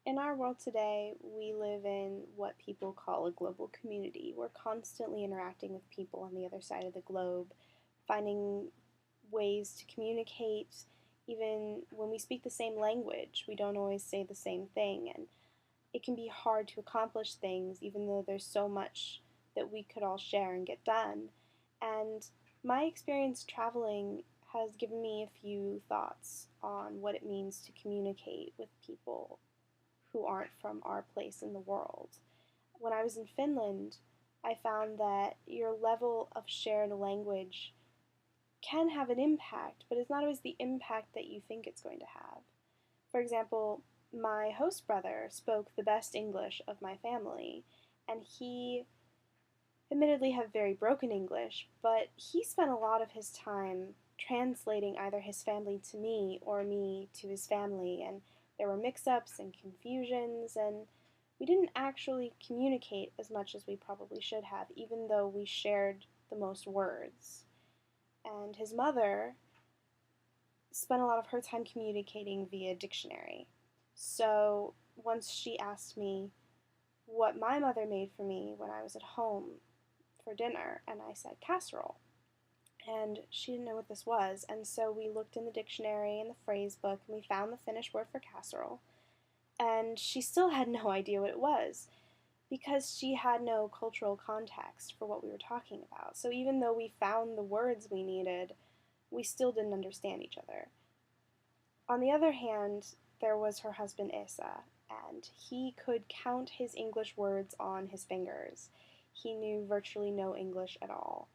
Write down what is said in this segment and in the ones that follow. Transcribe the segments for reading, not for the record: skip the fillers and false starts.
In our world today, we live in what people call a global community. We're constantly interacting with people on the other side of the globe, finding ways to communicate. Even when we speak the same language, we don't always say the same thing, and it can be hard to accomplish things, even though there's so much that we could all share and get done. And my experience traveling has given me a few thoughts on what it means to communicate with people who aren't from our place in the world. When I was in Finland, I found that your level of shared language can have an impact, but it's not always the impact that you think it's going to have. For example, my host brother spoke the best English of my family, and he admittedly had very broken English, but he spent a lot of his time translating either his family to me or me to his family, and there were mix ups and confusions, and we didn't actually communicate as much as we probably should have, even though we shared the most words. And his mother spent a lot of her time communicating via dictionary. So once she asked me what my mother made for me when I was at home for dinner, and I said casserole. And she didn't know what this was, and so we looked in the dictionary and the phrase book, and we found the Finnish word for casserole. And she still had no idea what it was because she had no cultural context for what we were talking about. So even though we found the words we needed, we still didn't understand each other. On the other hand, there was her husband Esa, and he could count his English words on his fingers. He knew virtually no English at all.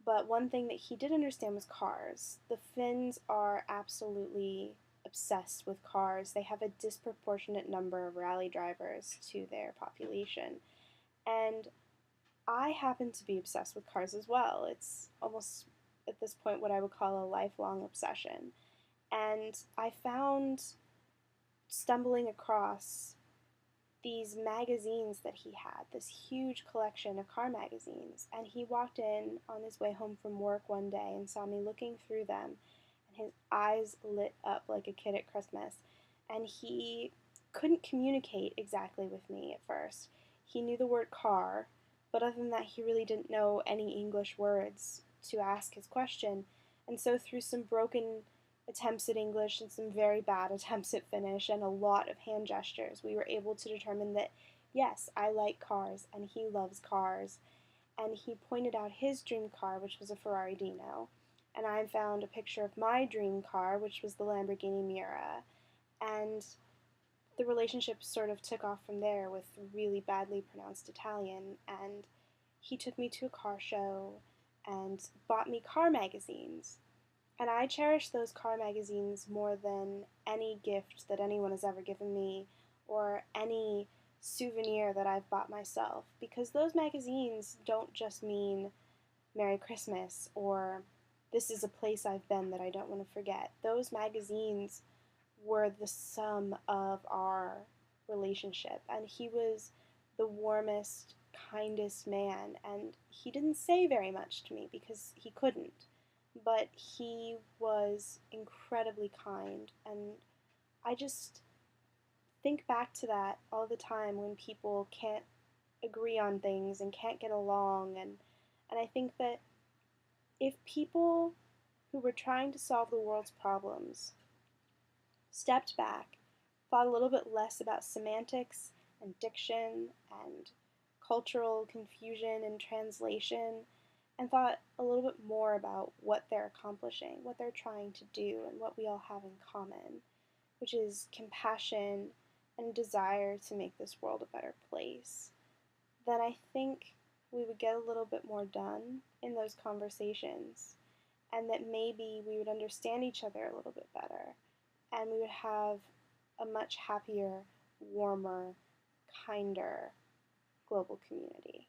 But one thing that he did understand was cars. The Finns are absolutely obsessed with cars. They have a disproportionate number of rally drivers to their population. And I happen to be obsessed with cars as well. It's almost at this point what I would call a lifelong obsession. And I found stumbling across these magazines that he had, this huge collection of car magazines. And he walked in on his way home from work one day and saw me looking through them, and his eyes lit up like a kid at Christmas. And he couldn't communicate exactly with me at first. He knew the word car, but other than that, he really didn't know any English words to ask his question. And so, through some broken attempts at English and some very bad attempts at Finnish and a lot of hand gestures, we were able to determine that, yes, I like cars and he loves cars. And he pointed out his dream car, which was a Ferrari Dino. And I found a picture of my dream car, which was the Lamborghini Miura. And the relationship sort of took off from there with really badly pronounced Italian. And he took me to a car show and bought me car magazines. And I cherish those car magazines more than any gift that anyone has ever given me or any souvenir that I've bought myself, because those magazines don't just mean Merry Christmas or this is a place I've been that I don't want to forget. Those magazines were the sum of our relationship, and he was the warmest, kindest man, and he didn't say very much to me because he couldn't, but he was incredibly kind. And I just think back to that all the time when people can't agree on things and can't get along, and I think that if people who were trying to solve the world's problems stepped back, thought a little bit less about semantics and diction and cultural confusion and translation, and thought a little bit more about what they're accomplishing, what they're trying to do, and what we all have in common, which is compassion and desire to make this world a better place, then I think we would get a little bit more done in those conversations, and that maybe we would understand each other a little bit better, and we would have a much happier, warmer, kinder global community.